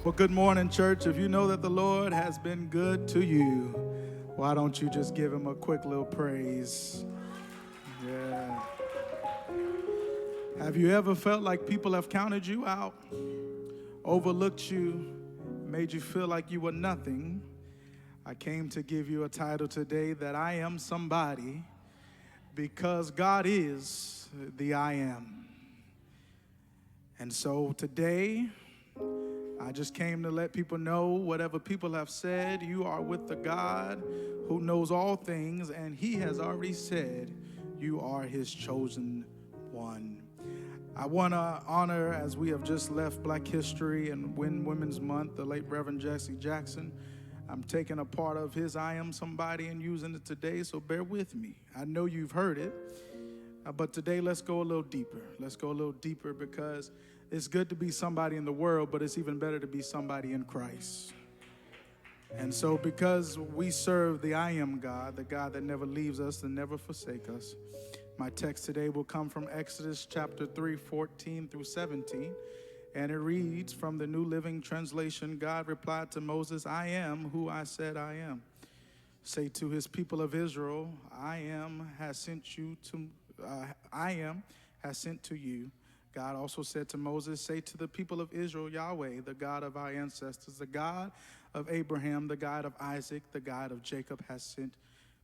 Well, good morning, church. If you know that the Lord has been good to you, why don't you just give him a quick little praise? Yeah. Have you ever felt like people have counted you out, overlooked you, made you feel like you were nothing? I came to give you a title today that I am somebody because God is the I am. And so today, I just came to let people know whatever people have said, you are with the God who knows all things, and he has already said you are his chosen one. I want to honor, as we have just left Black History and Women's Month, the late Reverend Jesse Jackson. I'm taking a part of his I Am Somebody and using it today, so bear with me. I know you've heard it, but today let's go a little deeper. Let's go a little deeper because it's good to be somebody in the world, but it's even better to be somebody in Christ. And so because we serve the I Am God, the God that never leaves us and never forsakes us, my text today will come from Exodus chapter 3, 14 through 17. And it reads from the New Living Translation, God replied to Moses, I am who I said I am. Say to his people of Israel, I am has sent to you. God also said to Moses, say to the people of Israel, Yahweh, the God of our ancestors, the God of Abraham, the God of Isaac, the God of Jacob has sent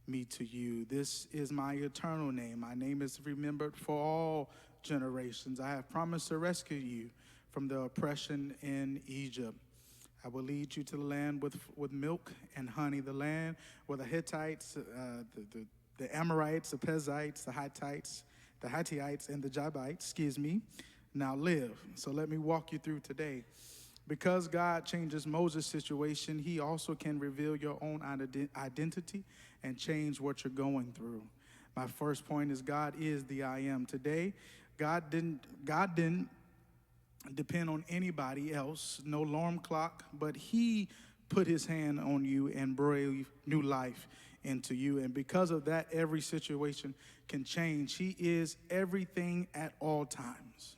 me to you. This is my eternal name. My name is remembered for all generations. I have promised to rescue you from the oppression in Egypt. I will lead you to the land with milk and honey, the land where the Hittites, the Amorites, the Perizzites, the Hittite, and the Jebusites, now live. So let me walk you through today. Because God changes Moses' situation, he also can reveal your own identity and change what you're going through. My first point is God is the I am. Today, God didn't depend on anybody else, no alarm clock, but he put his hand on you and breathed new life into you. And because of that, every situation can change. He is everything at all times.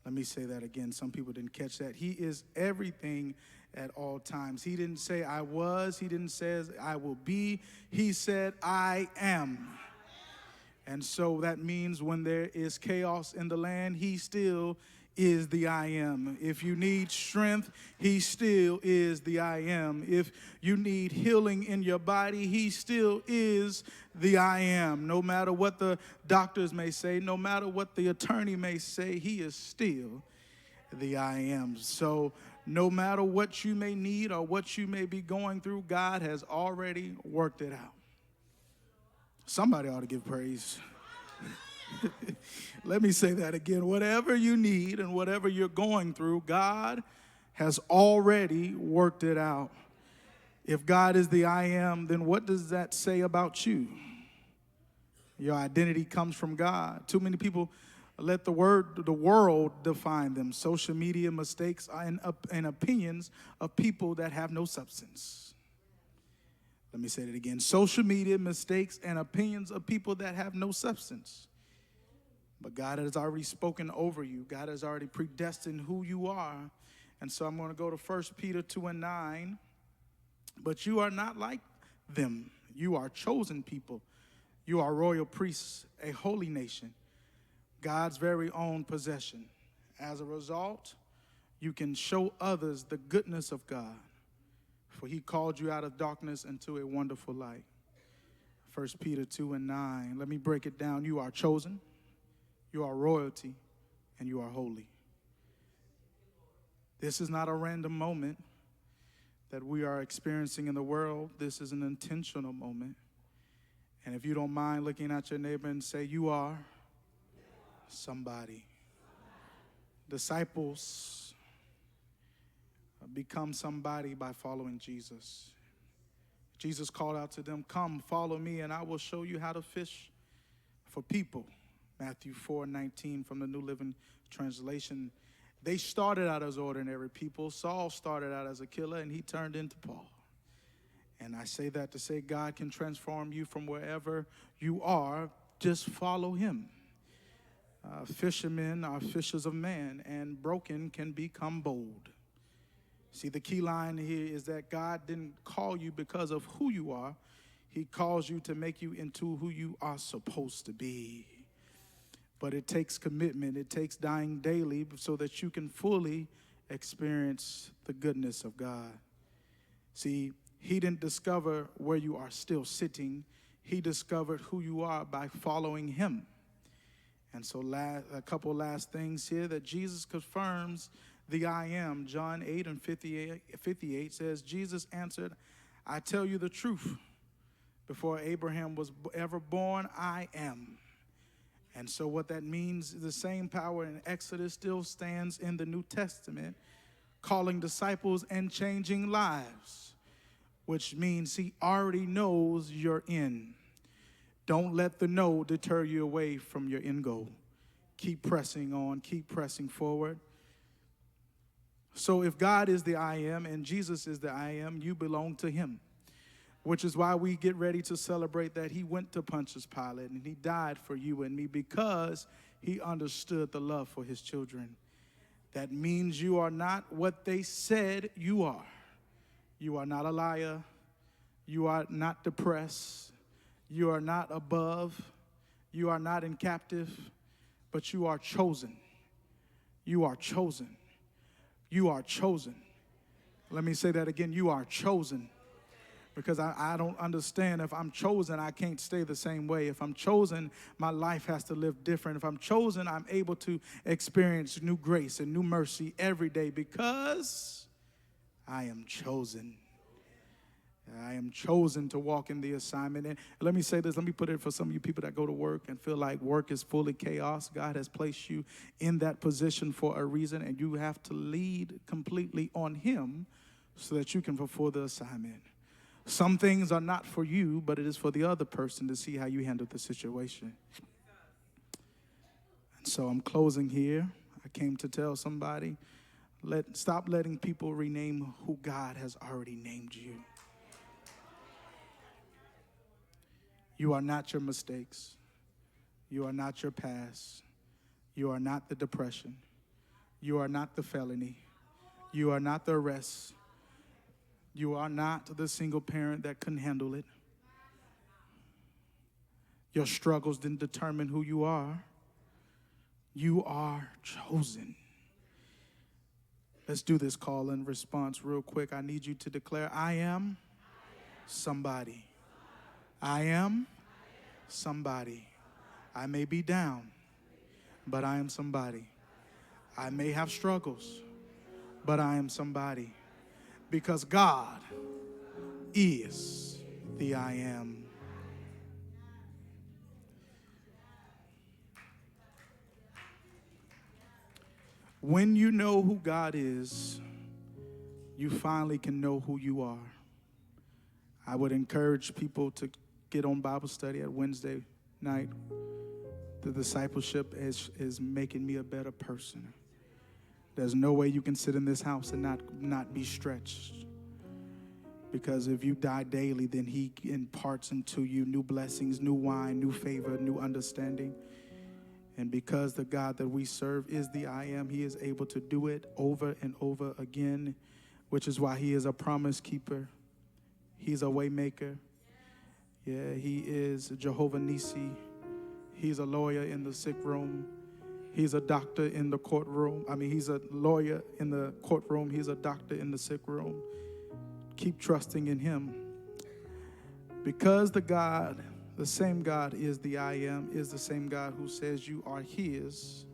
Let me say that again. Some people didn't catch that. He is everything at all times. He didn't say I was. He didn't say I will be. He said I am. And so that means when there is chaos in the land, he still is the I am. If you need strength, he still is the I am. If you need healing in your body, he still is the I am. No matter what the doctors may say, no matter what the attorney may say, he is still the I am. So no matter what you may need or what you may be going through, God has already worked it out. Somebody ought to give praise. Let me say that again. Whatever you need and whatever you're going through, God has already worked it out. If God is the I am, then what does that say about you? Your identity comes from God. Too many people let the world define them. Social media mistakes and opinions of people that have no substance. Let me say that again. Social media mistakes and opinions of people that have no substance. But God has already spoken over you. God has already predestined who you are. And so I'm going to go to 1 Peter 2:9. But you are not like them. You are chosen people. You are royal priests, a holy nation, God's very own possession. As a result, you can show others the goodness of God, for he called you out of darkness into a wonderful light. 1 Peter 2:9. Let me break it down. You are chosen. You are royalty, and you are holy. This is not a random moment that we are experiencing in the world. This is an intentional moment. And if you don't mind looking at your neighbor and say, you are somebody. Disciples become somebody by following Jesus. Jesus called out to them, come, follow me, and I will show you how to fish for people. Matthew 4:19 from the New Living Translation. They started out as ordinary people. Saul started out as a killer, and he turned into Paul. And I say that to say God can transform you from wherever you are. Just follow him. Fishermen are fishers of man, and broken can become bold. See, the key line here is that God didn't call you because of who you are. He calls you to make you into who you are supposed to be. But it takes commitment. It takes dying daily so that you can fully experience the goodness of God. See, he didn't discover where you are still sitting. He discovered who you are by following him. And so a couple last things here that Jesus confirms the I am. John 8 and 58 says, Jesus answered, I tell you the truth. Before Abraham was ever born, I am. And so what that means, the same power in Exodus still stands in the New Testament, calling disciples and changing lives, which means he already knows your end. Don't let the no deter you away from your end goal. Keep pressing on, keep pressing forward. So if God is the I am and Jesus is the I am, you belong to him, which is why we get ready to celebrate that he went to Pontius Pilate and he died for you and me because he understood the love for his children. That means you are not what they said you are. You are not a liar. You are not depressed. You are not above. You are not in captive, but you are chosen. You are chosen. You are chosen. Let me say that again. You are chosen. Because I don't understand. If I'm chosen, I can't stay the same way. If I'm chosen, my life has to live different. If I'm chosen, I'm able to experience new grace and new mercy every day because I am chosen. I am chosen to walk in the assignment. And let me say this. Let me put it for some of you people that go to work and feel like work is fully chaos. God has placed you in that position for a reason, and you have to lead completely on him so that you can fulfill the assignment. Some things are not for you, but it is for the other person to see how you handle the situation. And so I'm closing here. I came to tell somebody, stop letting people rename who God has already named you. You are not your mistakes. You are not your past. You are not the depression. You are not the felony. You are not the arrest. You are not the single parent that couldn't handle it. Your struggles didn't determine who you are. You are chosen. Let's do this call and response real quick. I need you to declare, I am somebody. I am somebody. I may be down, but I am somebody. I may have struggles, but I am somebody. Because God is the I am. When you know who God is, you finally can know who you are. I would encourage people to get on Bible study at Wednesday night. The discipleship is making me a better person. There's no way you can sit in this house and not be stretched. Because if you die daily, then he imparts into you new blessings, new wine, new favor, new understanding. And because the God that we serve is the I am, he is able to do it over and over again, which is why he is a promise keeper. He's a way maker. Yeah, he is Jehovah Nissi. He's a lawyer in the sick room. He's a doctor in the courtroom. He's a lawyer in the courtroom. He's a doctor in the sick room. Keep trusting in him. Because the same God is the I am, is the same God who says you are his,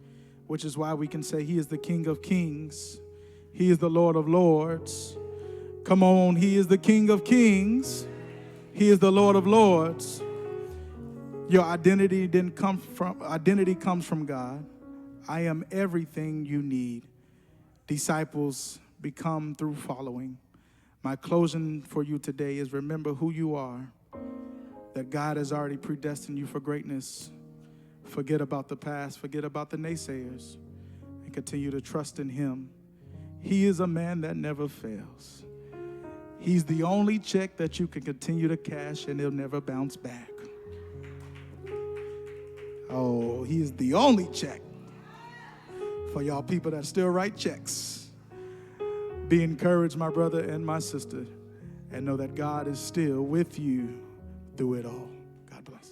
which is why we can say he is the King of Kings. He is the Lord of Lords. Come on, he is the King of Kings. He is the Lord of Lords. Your identity comes from God. I am everything you need. Disciples become through following. My closing for you today is remember who you are, that God has already predestined you for greatness. Forget about the past, forget about the naysayers, and continue to trust in him. He is a man that never fails. He's the only check that you can continue to cash and it'll never bounce back. Oh, he is the only check for y'all people that still write checks. Be encouraged, my brother and my sister, and know that God is still with you through it all. God bless.